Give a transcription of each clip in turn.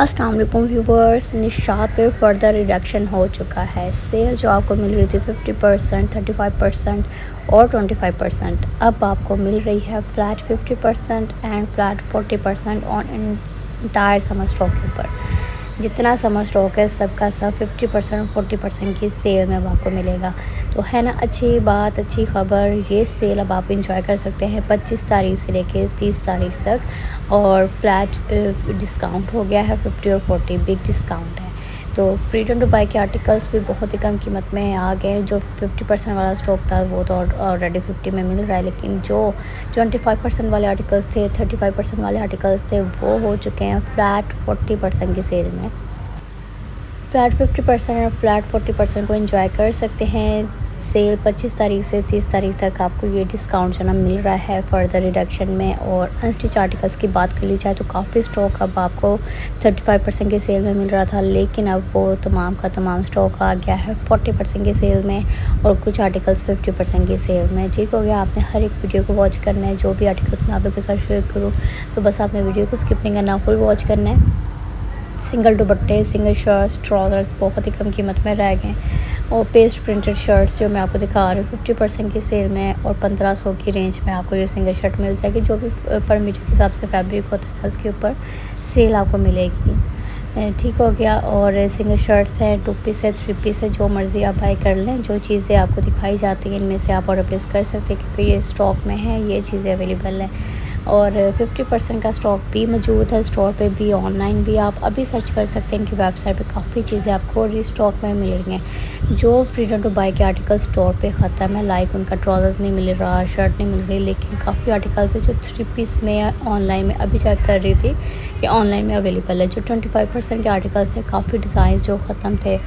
अस्सलाम वालेकुम व्यूवर्स, निशात पे फर्दर रिडक्शन हो चुका है। सेल जो आपको मिल रही थी 50%, 35% और 25%, अब आपको मिल रही है flat 50% and flat 40% on entire summer stock के ऊपर। जितना समर स्टॉक है सबका सब 50% और 40% की सेल में अब आपको मिलेगा। तो है ना अच्छी बात, अच्छी ख़बर। ये सेल अब आप इंजॉय कर सकते हैं 25 तारीख से लेके 30 तारीख तक। और फ्लैट डिस्काउंट हो गया है 50 और 40 बिग डिस्काउंट है। तो फ्रीडम टू बाई के आर्टिकल्स भी बहुत ही कम कीमत में आ गए हैं। जो 50% वाला स्टॉक था वो तो ऑलरेडी 50 में मिल रहा है, लेकिन जो 25% वाले आर्टिकल्स थे, 35% वाले आर्टिकल्स थे, वो हो चुके हैं फ्लैट 40% की सेल में। फ्लैट 50% और फ्लैट 40% को एंजॉय कर सकते हैं। सेल 25 तारीख से 30 तारीख तक आपको ये डिस्काउंट जो ना मिल रहा है फर्दर रिडक्शन में। और अनस्टिच आर्टिकल्स की बात कर ली जाए तो काफ़ी स्टॉक अब आपको 35% की सेल में मिल रहा था, लेकिन अब वो तमाम का तमाम स्टॉक आ गया है 40% की सेल में और कुछ आर्टिकल्स 50% की सेल में। ठीक हो गया, आपने हर एक वीडियो को वॉच करना है। जो भी आर्टिकल्स मैं आप लोग के साथ शेयर करूँ तो बस आपने वीडियो को स्किप नहीं करना, फुल वॉच करना है। सिंगल दुपट्टे, सिंगल शर्ट्स, ट्राउज़र्स बहुत ही कम कीमत में रह गए। और पेस्ट प्रिंटेड शर्ट्स जो मैं आपको दिखा रही हूँ 50% की सेल में और 1500 की रेंज में आपको ये सिंगल शर्ट मिल जाएगी। जो भी पर मीटर के हिसाब से फैब्रिक होता है उसके ऊपर सेल आपको मिलेगी। ठीक हो गया। और सिंगल शर्ट्स है, 2 पीस है, 3 पीस है, जो मर्ज़ी आप बाई कर लें। जो चीज़ें आपको दिखाई जाती हैं इनमें से आप ऑर्डर प्लेस कर सकते हैं, क्योंकि ये स्टॉक में है, ये चीज़ें अवेलेबल हैं। और 50% का स्टॉक भी मौजूद है स्टोर पे भी, ऑनलाइन भी। आप अभी सर्च कर सकते हैं इनकी वेबसाइट पे, काफ़ी चीज़ें आपको रीस्टॉक में मिल रही हैं। जो फ्रीडम टू बाई के आर्टिकल स्टोर पे ख़त्म है, लाइक उनका ट्राउज़र्स नहीं मिल रहा, शर्ट नहीं मिल रही, लेकिन काफ़ी आर्टिकल्स है जो 3 पीस में ऑनलाइन में अभी चेक कर रही थी कि ऑनलाइन में अवेलेबल है। जो 25% के आर्टिकल्स थे, काफ़ी डिज़ाइन जो ख़त्म थे,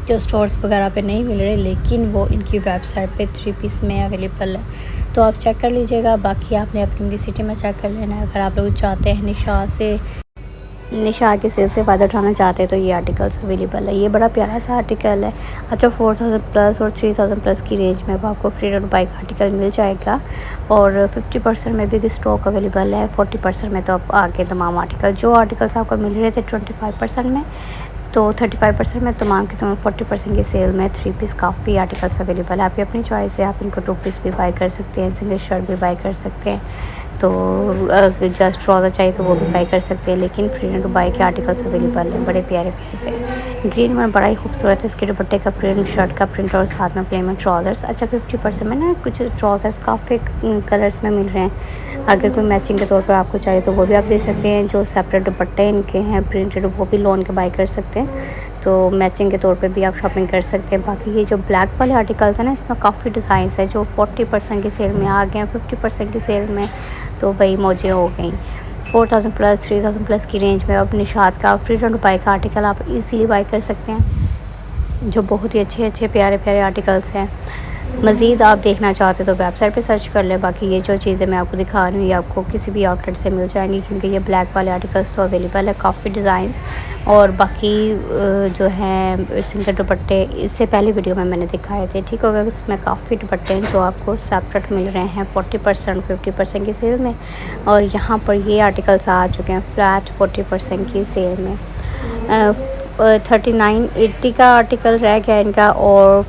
जो स्टोर्स वगैरह पे नहीं मिल रहे, लेकिन वो इनकी वेबसाइट पे 3 पीस में अवेलेबल है। तो आप चेक कर लीजिएगा। बाकी आपने अपनी सिटी में चेक कर लेना है। अगर आप लोग चाहते हैं निशा के सेल से फ़ायदा उठाना चाहते हैं तो ये आर्टिकल्स अवेलेबल है। ये बड़ा प्यारा सा आर्टिकल है। अच्छा, 4000 प्लस और 3000 प्लस की रेंज में आपको फ्रीडम बाइक आर्टिकल मिल जाएगा। और 50% में भी स्टॉक अवेलेबल है, 40% में तो अब आगे तमाम आर्टिकल, जो आर्टिकल्स आपको मिल रहे थे 25% में, तो 35% में तमाम के तमाम 40% की सेल में 3 पीस काफ़ी आर्टिकल्स अवेलेबल है। आपकी अपनी चॉइस है, आप इनको 2 पीस भी बाई कर सकते हैं, सिंगल शर्ट भी बाई कर सकते हैं। तो जस्ट ट्राउज़र चाहिए तो वो भी बाई कर सकते हैं। लेकिन फ्रीडम टू बाई के आर्टिकल्स अवेलेबल हैं बड़े प्यारे प्यारे से। ग्रीन में बड़ा ही खूबसूरत है, इसके दुपट्टे का प्रिंट, शर्ट का प्रिंट और साथ में प्लेन में ट्राउज़र्स। अच्छा, 50% में ना कुछ ट्राउज़र्स काफ़ी कलर्स में मिल रहे हैं। अगर कोई मैचिंग के तौर पर आपको चाहिए तो वो भी आप दे सकते हैं। जो सेपरेट दुपट्टे इनके हैं प्रिंटेड, वो भी लोन के बाई कर सकते हैं। तो मैचिंग के तौर पे भी आप शॉपिंग कर सकते हैं। बाकी ये जो ब्लैक वाले आर्टिकल्स हैं ना, इसमें काफ़ी डिज़ाइंस है जो 40% की सेल में आ गए हैं, 50% की सेल में तो भाई मौजें हो गई। 4000 प्लस 3000 प्लस की रेंज में अब निशात का फ्रीडम टू बाई का आर्टिकल आप इजीली बाई कर सकते हैं, जो बहुत ही अच्छे अच्छे प्यारे प्यारे आर्टिकल्स हैं। मज़ीद आप देखना चाहते तो वेबसाइट पे सर्च कर लें। बाकी ये जो चीज़ें मैं आपको दिखा रही हूँ ये आपको किसी भी आउटलेट से मिल जाएंगी, क्योंकि ये ब्लैक वाले आर्टिकल्स तो अवेलेबल है, काफ़ी डिज़ाइंस। और बाकी जो है सिंगल दुपट्टे इससे पहले वीडियो में मैंने दिखाए थे। ठीक होगा, उसमें काफ़ी दुपट्टे हैं जो आपको सेपरेट मिल रहे हैं 40% 50% की सेल में। और यहाँ पर ये आर्टिकल्स आ चुके हैं फ्लैट 40% की सेल में। 3980 का आर्टिकल रह गया इनका, और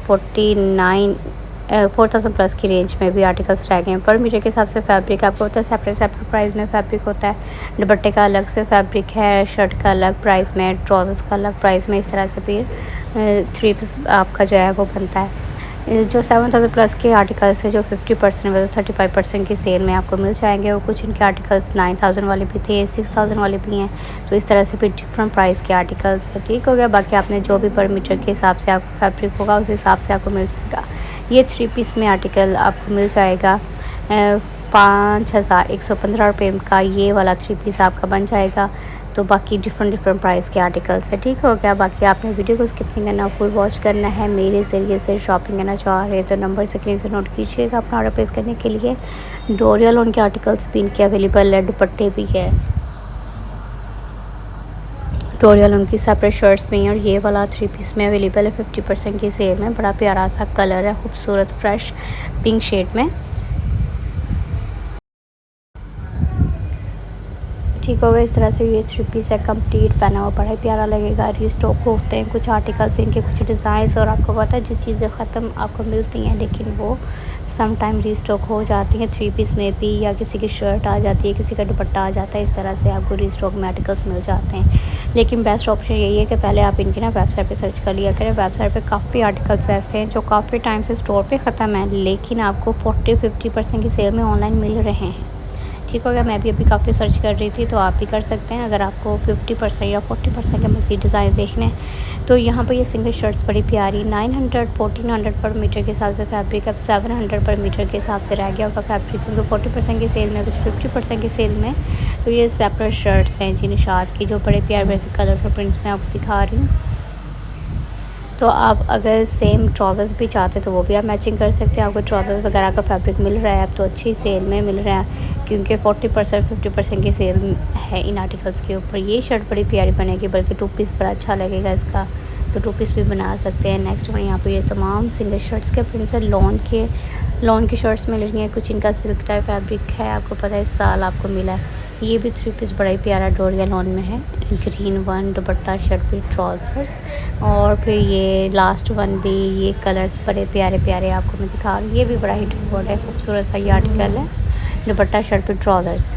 4000 प्लस की रेंज में भी आर्टिकल्स रह गए हैं। पर मीटर के हिसाब से फैब्रिक आपको होता है सेपरेट सेपरेट प्राइस में फैब्रिक होता है। दुपट्टे का अलग से फैब्रिक है, शर्ट का अलग प्राइस में, ट्राउज़र्स का अलग प्राइस में। इस तरह से भी 3 पीस आपका जो है वो बनता है। जो 7000 प्लस के आर्टिकल्स है जो 50% व 35% की सेल में आपको मिल जाएंगे। और कुछ इनके आर्टिकल्स 9000 वाले भी थे, 6000 वाले भी हैं। तो इस तरह से भी डिफरेंट प्राइस के आर्टिकल्स है। ठीक हो गया। बाकी आपने जो भी पर मीटर के हिसाब से आपको फैब्रिक होगा उस हिसाब से आपको मिल जाएगा। ये 3 पीस में आर्टिकल आपको मिल जाएगा 5115 रुपये का। ये वाला 3 पीस आपका बन जाएगा। तो बाकी डिफरेंट प्राइस के आर्टिकल्स है। ठीक हो गया। बाकी आपने वीडियो को स्किप नहीं करना, फुल वॉच करना है। मेरे ज़रिए से शॉपिंग करना चाह रहे हैं तो नंबर स्क्रीन से नोट कीजिएगा अपना ऑर्डर प्लेस करने के लिए। डोरियल उनके आर्टिकल्स भी इनके अवेलेबल है, दुपट्टे भी है। डोरियल उनकी सेपरेट शर्ट्स में, और ये वाला 3 पीस में अवेलेबल है 50% की सेल में। बड़ा प्यारा सा कलर है, खूबसूरत फ्रेश पिंक शेड में। ठीक होगा। इस तरह से ये 3 पीस है, कंप्लीट पहना हुआ बड़ा ही प्यारा लगेगा। रीस्टॉक होते हैं कुछ आर्टिकल्स, इनके कुछ डिज़ाइंस, और आपको पता है जो चीज़ें ख़त्म आपको मिलती हैं लेकिन वो सम टाइम रीस्टॉक हो जाती हैं 3 पीस में भी, या किसी की शर्ट आ जाती है, किसी का दुपट्टा आ जाता है, इस तरह से आपको रीस्टॉक में आर्टिकल्स मिल जाते हैं। लेकिन बेस्ट ऑप्शन यही है कि पहले आप इनकी ना वेबसाइट पे सर्च कर लिया करें। वेबसाइट पे काफ़ी आर्टिकल्स ऐसे हैं जो काफ़ी टाइम से स्टोर पे ख़त्म है लेकिन आपको 40-50% की सेल में ऑनलाइन मिल रहे हैं। ठीक हो गया। मैं भी अभी काफ़ी सर्च कर रही थी, तो आप भी कर सकते हैं। अगर आपको 50% या 40% के मज़ीद डिज़ाइन देखने हैं तो यहाँ पर ये सिंगल शर्ट्स बड़ी प्यारी 900-1400 पर मीटर के हिसाब से फैब्रिक अब 700 पर मीटर के हिसाब से रह गया होगा फैब्रिक, क्योंकि 40% की सेल में, कुछ 50% की सेल में। तो ये सेपरेट शर्ट्स हैं जी निशात की, जो बड़े प्यारे वैसे कलर्स और प्रिंट्स में आपको दिखा रही हूँ। तो आप अगर सेम ट्राउज़र्स भी चाहते तो वो भी आप मैचिंग कर सकते हैं। आपको ट्राउज़र्स वगैरह का फैब्रिक मिल रहा है अब तो अच्छी सेल में मिल रहा है, क्योंकि 40% 50% की सेल है इन आर्टिकल्स के ऊपर। ये शर्ट बड़ी प्यारी बनेगी, बल्कि 2 पीस बड़ा अच्छा लगेगा इसका, तो 2 पीस भी बना सकते हैं। नेक्स्ट वन यहाँ पे ये तमाम सिंगल शर्ट्स के प्रिंट्स है, लॉन की शर्ट्स मिल रही हैं। कुछ इनका सिल्क टाइप फैब्रिक है, आपको पता है इस साल आपको मिला है। ये भी 3 पीस बड़ा ही प्यारा डोरिया लॉन में है, ग्रीन वन दुपट्टा शर्ट भी ट्राउज़र्स, और फिर ये लास्ट वन भी ये कलर्स बड़े प्यारे प्यारे आपको मैं दिखा रही हूँ। ये भी बड़ा हिट वर्ड है, खूबसूरत सा ये आर्टिकल है, दुपट्टा शर्ट भी ट्राउज़र्स।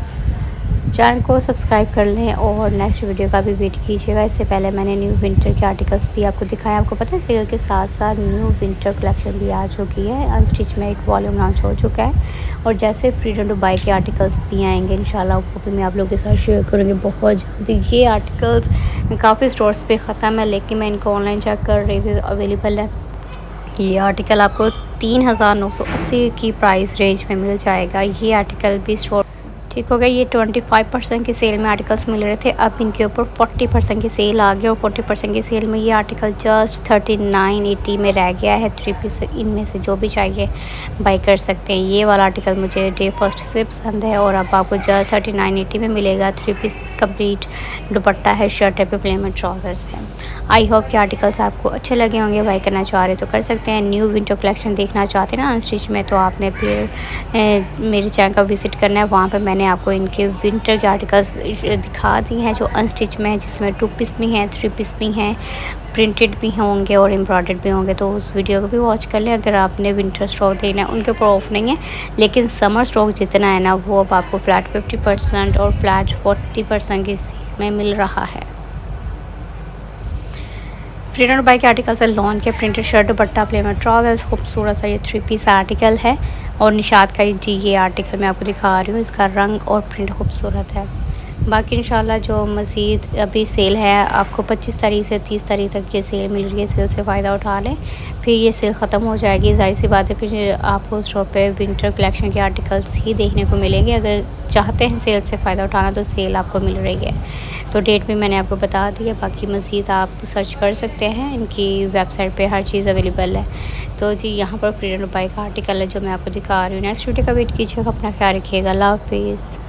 चैनल को सब्सक्राइब कर लें और नेक्स्ट वीडियो का भी वेट कीजिएगा। इससे पहले मैंने न्यू विंटर के आर्टिकल्स भी आपको दिखाया। आपको पता है सेल के साथ साथ न्यू विंटर कलेक्शन भी आ चुकी है, अनस्टिच में एक वॉल्यूम लॉन्च हो चुका है, और जैसे फ्रीडम टू बाय के आर्टिकल्स भी आएंगे इंशाल्लाह वो भी मैं आप लोगों के साथ शेयर करूँगी बहुत जल्दी। ये आर्टिकल्स काफ़ी स्टोर्स पर ख़त्म है लेकिन मैं इनको ऑनलाइन चेक कर रही थी तो अवेलेबल है। ये आर्टिकल आपको 3980 की प्राइस रेंज में मिल जाएगा। ये आर्टिकल भी स्टोर ठीक हो गया। ये 25% की सेल में आर्टिकल्स मिल रहे थे, अब इनके ऊपर 40% की सेल आ गई, और 40% की सेल में ये आर्टिकल जस्ट 3980 में रह गया है। 3 पीस इनमें से जो भी चाहिए बाई कर सकते हैं। ये वाला आर्टिकल मुझे डे फर्स्ट से पसंद है, और अब आपको जस्ट 3980 में मिलेगा। 3 पीस कंप्लीट दुपट्टा है, शर्ट है, पे प्लेन में ट्राउज़र्स है। आई होप कि आर्टिकल्स आपको अच्छे लगे होंगे। बाई करना चाह रहे तो कर सकते हैं। न्यू विंटर कलेक्शन देखना चाहते हैं ना अनस्टिच में, तो आपने फिर मेरे चैनल का विज़िट करना है। वहाँ पे मैंने आपको इनके विंटर के आर्टिकल्स दिखा दी हैं जो अनस्टिच में हैं, जिसमें 2 पीस भी हैं, 3 पीस भी हैं, प्रिंटेड भी होंगे और एम्ब्रॉयडर्ड भी होंगे। तो उस वीडियो को भी वॉच कर लें अगर आपने विंटर स्टॉक देखना है। उनके ऊपर ऑफ नहीं है, लेकिन समर स्टॉक जितना है ना वो अब आपको फ्लैट 50% और फ्लैट 40% की सेल में मिल रहा है। फ्रीडम बाई के आर्टिकल्स है, लॉन के प्रिंटेड शर्ट दुपट्टा प्लेन में ट्राउजर्स, खूबसूरत सा ये 3 पीस आर्टिकल है, और निशात का जी ये आर्टिकल मैं आपको दिखा रही हूँ। इसका रंग और प्रिंट खूबसूरत है। बाकी इंशाल्लाह जो मज़ीद अभी सेल है आपको 25 तारीख से 30 तारीख तक ये सेल मिल रही है। सेल से फ़ायदा उठा लें, फिर ये सेल ख़त्म हो जाएगी। ज़ाहिर सी बात है फिर आपको स्टोर पे विंटर कलेक्शन के आर्टिकल्स ही देखने को मिलेंगे। अगर चाहते हैं सेल से फ़ायदा उठाना तो सेल आपको मिल रही है। तो डेट भी मैंने आपको बता दी है, बाकी मज़ीद आप सर्च कर सकते हैं, इनकी वेबसाइट पे हर चीज़ अवेलेबल है। तो जी यहाँ पर फ्रीडम बाई का आर्टिकल है जो मैं आपको दिखा रही हूँ। नेक्स्ट वीडियो का वेट कीजिएगा। अपना ख्याल रखिएगा। अल्लाह हाफिज़।